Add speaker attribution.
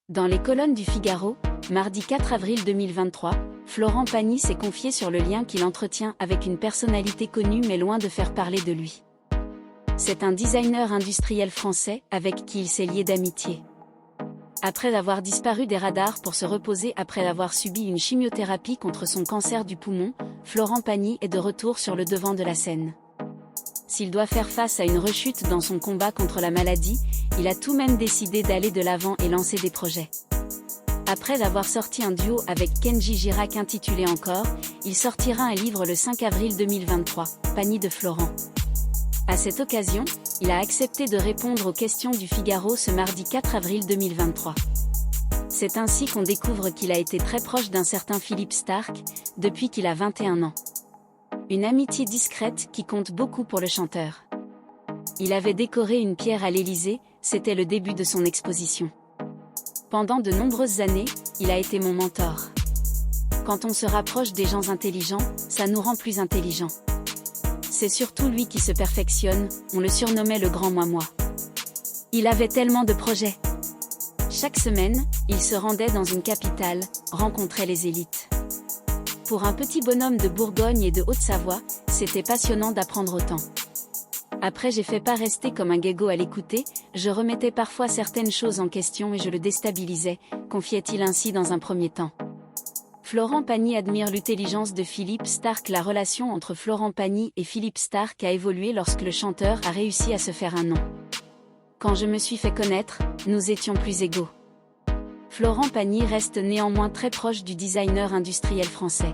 Speaker 1: Dans les colonnes du Figaro, mardi 4 avril 2023, Florent Pagny s'est confié sur le lien qu'il entretient avec une personnalité connue mais loin de faire parler de lui. C'est un designer industriel français avec qui il s'est lié d'amitié. Après avoir disparu des radars pour se reposer après avoir subi une chimiothérapie contre son cancer du poumon, Florent Pagny est de retour sur le devant de la scène. S'il doit faire face à une rechute dans son combat contre la maladie, il a tout de même décidé d'aller de l'avant et lancer des projets. Après avoir sorti un duo avec Kenji Girac intitulé Encore, il sortira un livre le 5 avril 2023, Pagny de Florent. À cette occasion, il a accepté de répondre aux questions du Figaro ce mardi 4 avril 2023. C'est ainsi qu'on découvre qu'il a été très proche d'un certain Philippe Starck, depuis qu'il a 21 ans. Une amitié discrète qui compte beaucoup pour le chanteur. Il avait décoré une pierre à l'Élysée, c'était le début de son exposition. Pendant de nombreuses années, il a été mon mentor. Quand on se rapproche des gens intelligents, ça nous rend plus intelligents. C'est surtout lui qui se perfectionne, on le surnommait le grand moi-moi. Il avait tellement de projets. Chaque semaine, il se rendait dans une capitale, rencontrait les élites. Pour un petit bonhomme de Bourgogne et de Haute-Savoie, c'était passionnant d'apprendre autant. Après j'ai fait pas rester comme un guégo à l'écouter, je remettais parfois certaines choses en question et je le déstabilisais, confiait-il ainsi dans un premier temps. Florent Pagny admire l'intelligence de Philippe Starck. La relation entre Florent Pagny et Philippe Starck a évolué lorsque le chanteur a réussi à se faire un nom. Quand je me suis fait connaître, nous étions plus égaux. Florent Pagny reste néanmoins très proche du designer industriel français.